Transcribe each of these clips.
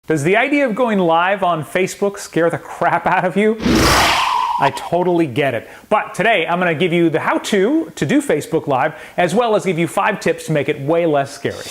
Does the idea of going live on Facebook scare the crap out of you? I totally get it. But today I'm going to give you the how-to to do Facebook Live, as well as give you 5 tips to make it way less scary.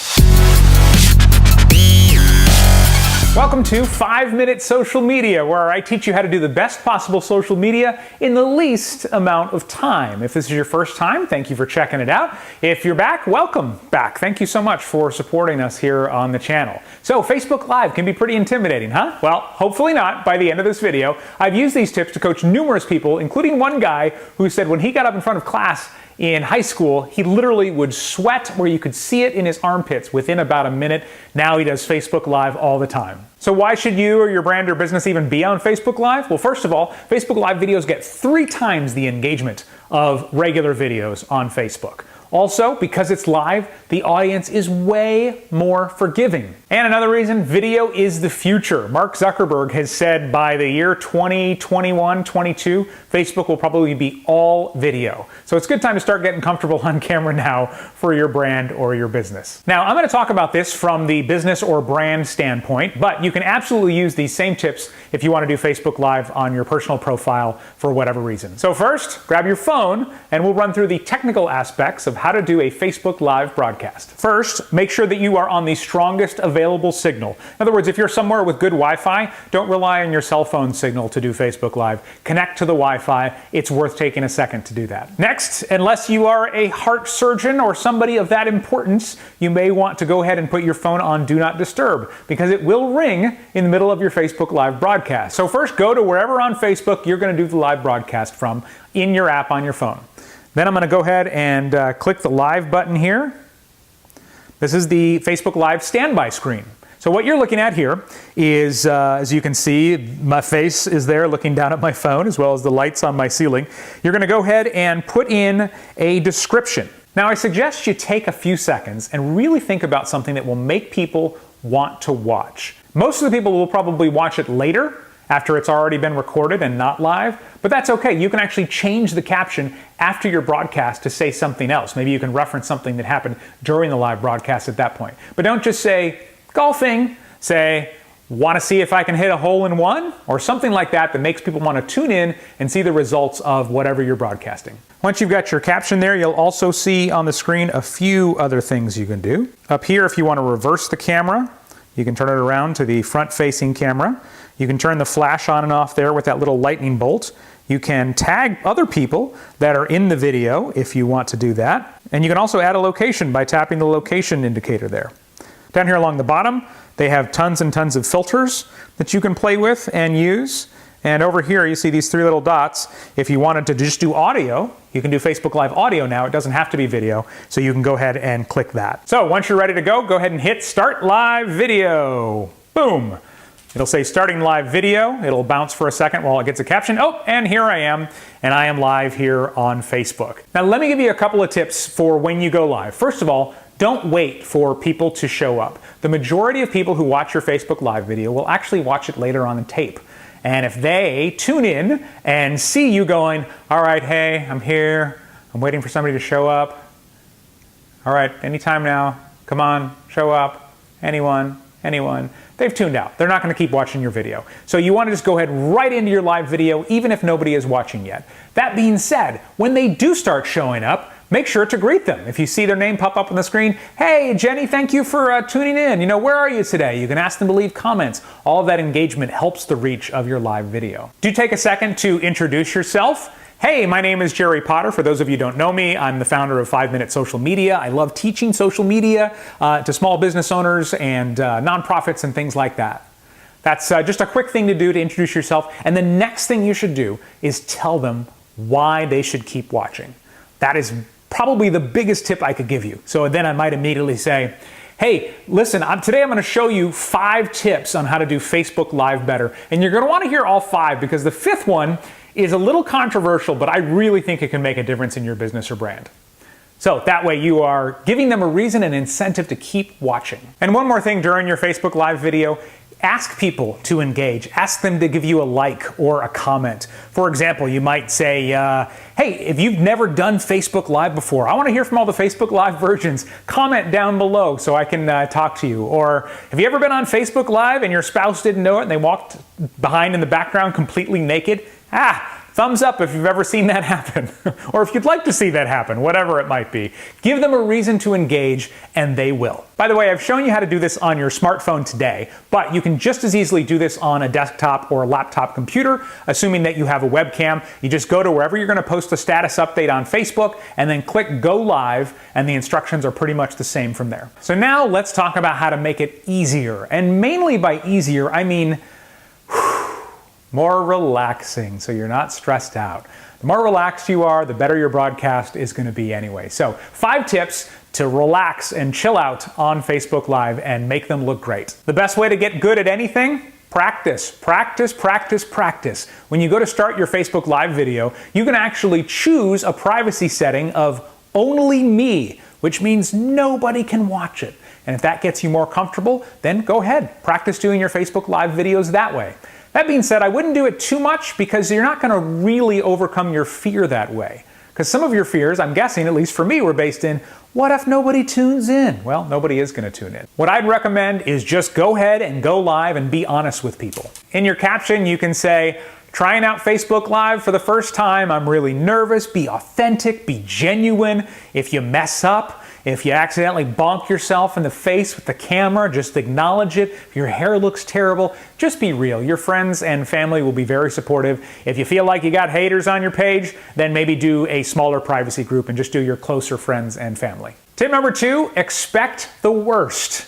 Welcome to 5-Minute Social Media, where I teach you how to do the best possible social media in the least amount of time. If this is your first time, thank you for checking it out. If you're back, welcome back. Thank you so much for supporting us here on the channel. So Facebook Live can be pretty intimidating, huh? Well, hopefully not by the end of this video. I've used these tips to coach numerous people, including one guy who said when he got up in front of class in high school, he literally would sweat where you could see it in his armpits within about a minute. Now he does Facebook Live all the time. So why should you or your brand or business even be on Facebook Live? Well, first of all, Facebook Live videos get 3 times the engagement of regular videos on Facebook. Also, because it's live, the audience is way more forgiving. And another reason, video is the future. Mark Zuckerberg has said by the year 2021, 22, Facebook will probably be all video. So it's a good time to start getting comfortable on camera now for your brand or your business. Now, I'm going to talk about this from the business or brand standpoint, but you can absolutely use these same tips if you want to do Facebook Live on your personal profile for whatever reason. So first, grab your phone and we'll run through the technical aspects of how to do a Facebook Live broadcast. First, make sure that you are on the strongest available signal. In other words, if you're somewhere with good Wi-Fi, don't rely on your cell phone signal to do Facebook Live. Connect to the Wi-Fi. It's worth taking a second to do that. Next, unless you are a heart surgeon or somebody of that importance, you may want to go ahead and put your phone on Do Not Disturb, because it will ring in the middle of your Facebook Live broadcast. So first, go to wherever on Facebook you're going to do the live broadcast from in your app on your phone. Then I'm going to go ahead and click the Live button here. This is the Facebook Live standby screen. So what you're looking at here is, as you can see, my face is there looking down at my phone, as well as the lights on my ceiling. You're going to go ahead and put in a description. Now, I suggest you take a few seconds and really think about something that will make people want to watch. Most of the people will probably watch it later, after it's already been recorded and not live, but that's okay. You can actually change the caption after your broadcast to say something else. Maybe you can reference something that happened during the live broadcast at that point. But don't just say golfing, say want to see if I can hit a hole-in-one, or something like that that makes people want to tune in and see the results of whatever you're broadcasting. Once you've got your caption there, you'll also see on the screen a few other things you can do. Up here, if you want to reverse the camera, you can turn it around to the front-facing camera. You can turn the flash on and off there with that little lightning bolt. You can tag other people that are in the video if you want to do that. And you can also add a location by tapping the location indicator there. Down here along the bottom, they have tons and tons of filters that you can play with and use. And over here, you see these 3 little dots. If you wanted to just do audio, you can do Facebook Live audio now. It doesn't have to be video, so you can go ahead and click that. So once you're ready to go ahead and hit Start Live Video. Boom. It'll say starting live video. It'll bounce for a second while it gets a caption. Oh, and here I am, and I am live here on Facebook. Now let me give you a couple of tips for when you go live. First of all, don't wait for people to show up. The majority of people who watch your Facebook Live video will actually watch it later on the tape. And if they tune in and see you going, all right, hey, I'm here, I'm waiting for somebody to show up. All right, anytime now, come on, show up, anyone. They've tuned out. They're not going to keep watching your video. So you want to just go ahead right into your live video, even if nobody is watching yet. That being said, when they do start showing up, make sure to greet them. If you see their name pop up on the screen, hey, Jenny, thank you for tuning in. You know, where are you today? You can ask them to leave comments. All of that engagement helps the reach of your live video. Do take a second to introduce yourself. Hey, my name is Jerry Potter. For those of you who don't know me, I'm the founder of 5-Minute Social Media. I love teaching social media to small business owners and nonprofits and things like that. That's just a quick thing to do to introduce yourself. And the next thing you should do is tell them why they should keep watching. That is probably the biggest tip I could give you. So then I might immediately say, hey, listen, today I'm going to show you 5 tips on how to do Facebook Live better. And you're going to want to hear all 5, because the 5th one is a little controversial, but I really think it can make a difference in your business or brand. So that way you are giving them a reason and incentive to keep watching. And one more thing during your Facebook Live video, Ask people to engage. Ask them to give you a like or a comment. For example, you might say, hey, if you've never done Facebook Live before, I want to hear from all the Facebook Live virgins. Comment down below so I can talk to you. Or have you ever been on Facebook Live and your spouse didn't know it and they walked behind in the background completely naked? Thumbs up if you've ever seen that happen, or if you'd like to see that happen, whatever it might be. Give them a reason to engage, and they will. By the way, I've shown you how to do this on your smartphone today, but you can just as easily do this on a desktop or a laptop computer, assuming that you have a webcam. You just go to wherever you're going to post a status update on Facebook, and then click Go Live, and the instructions are pretty much the same from there. So now let's talk about how to make it easier, and mainly by easier, I mean more relaxing, so you're not stressed out. The more relaxed you are, the better your broadcast is going to be anyway. So 5 tips to relax and chill out on Facebook Live and make them look great. The best way to get good at anything? Practice, practice, practice, practice. When you go to start your Facebook Live video, you can actually choose a privacy setting of only me, which means nobody can watch it. And if that gets you more comfortable, then go ahead, practice doing your Facebook Live videos that way. That being said, I wouldn't do it too much because you're not going to really overcome your fear that way. Because some of your fears, I'm guessing, at least for me, were based in, what if nobody tunes in? Well, nobody is going to tune in. What I'd recommend is just go ahead and go live and be honest with people. In your caption, you can say, trying out Facebook Live for the first time, I'm really nervous. Be authentic, be genuine. If you mess up, if you accidentally bonk yourself in the face with the camera, just acknowledge it. If your hair looks terrible, just be real. Your friends and family will be very supportive. If you feel like you got haters on your page, then maybe do a smaller privacy group and just do your closer friends and family. Tip number 2, expect the worst.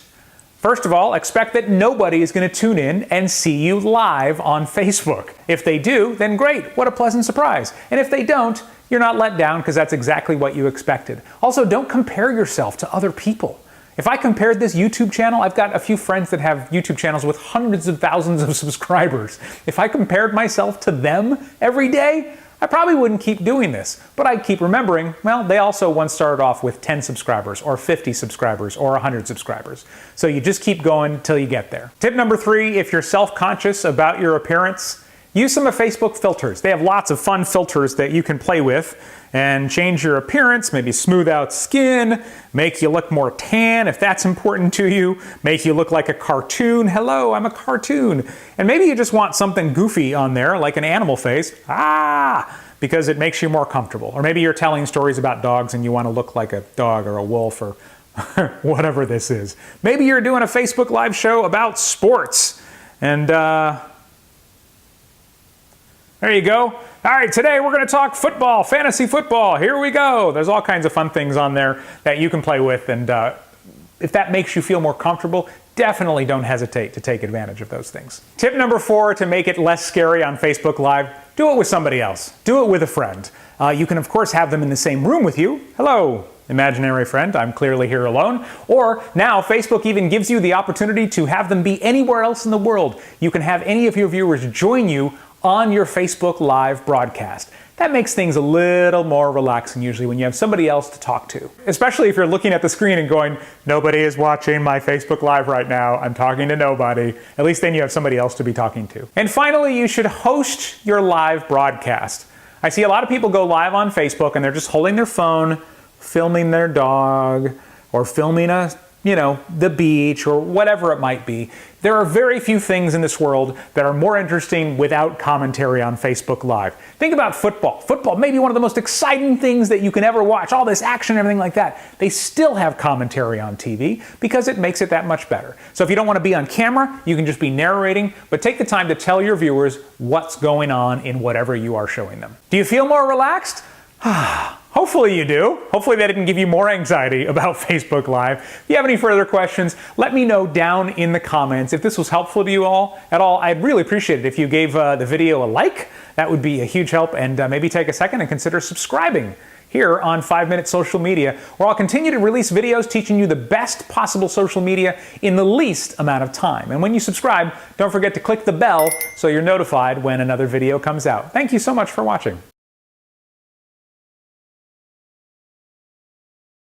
First of all, expect that nobody is going to tune in and see you live on Facebook. If they do, then great. What a pleasant surprise. And if they don't, you're not let down because that's exactly what you expected. Also, don't compare yourself to other people. If I compared this YouTube channel, I've got a few friends that have YouTube channels with hundreds of thousands of subscribers. If I compared myself to them every day, I probably wouldn't keep doing this, but I'd keep remembering, well, they also once started off with 10 subscribers or 50 subscribers or 100 subscribers. So you just keep going until you get there. Tip number 3, if you're self-conscious about your appearance, use some of Facebook filters. They have lots of fun filters that you can play with and change your appearance, maybe smooth out skin, make you look more tan if that's important to you, make you look like a cartoon. Hello, I'm a cartoon. And maybe you just want something goofy on there, like an animal face, because it makes you more comfortable. Or maybe you're telling stories about dogs and you want to look like a dog or a wolf or whatever this is. Maybe you're doing a Facebook Live show about sports and there you go. All right, today we're going to talk football, fantasy football. Here we go. There's all kinds of fun things on there that you can play with. And if that makes you feel more comfortable, definitely don't hesitate to take advantage of those things. Tip number 4, to make it less scary on Facebook Live, do it with somebody else. Do it with a friend. You can, of course, have them in the same room with you. Hello, imaginary friend, I'm clearly here alone. Or now Facebook even gives you the opportunity to have them be anywhere else in the world. You can have any of your viewers join you on your Facebook Live broadcast. That makes things a little more relaxing usually when you have somebody else to talk to. Especially if you're looking at the screen and going, nobody is watching my Facebook Live right now, I'm talking to nobody. At least then you have somebody else to be talking to. And finally, you should host your live broadcast. I see a lot of people go live on Facebook and they're just holding their phone, filming their dog, or filming the beach or whatever it might be. There are very few things in this world that are more interesting without commentary on Facebook Live. Think about football. Football may be one of the most exciting things that you can ever watch. All this action and everything like that. They still have commentary on TV because it makes it that much better. So if you don't want to be on camera, you can just be narrating, but take the time to tell your viewers what's going on in whatever you are showing them. Do you feel more relaxed? Hopefully you do. Hopefully that didn't give you more anxiety about Facebook Live. If you have any further questions, let me know down in the comments. If this was helpful to you all at all, I'd really appreciate it if you gave the video a like. That would be a huge help, and maybe take a second and consider subscribing here on 5 Minute Social Media, where I'll continue to release videos teaching you the best possible social media in the least amount of time. And when you subscribe, don't forget to click the bell so you're notified when another video comes out. Thank you so much for watching.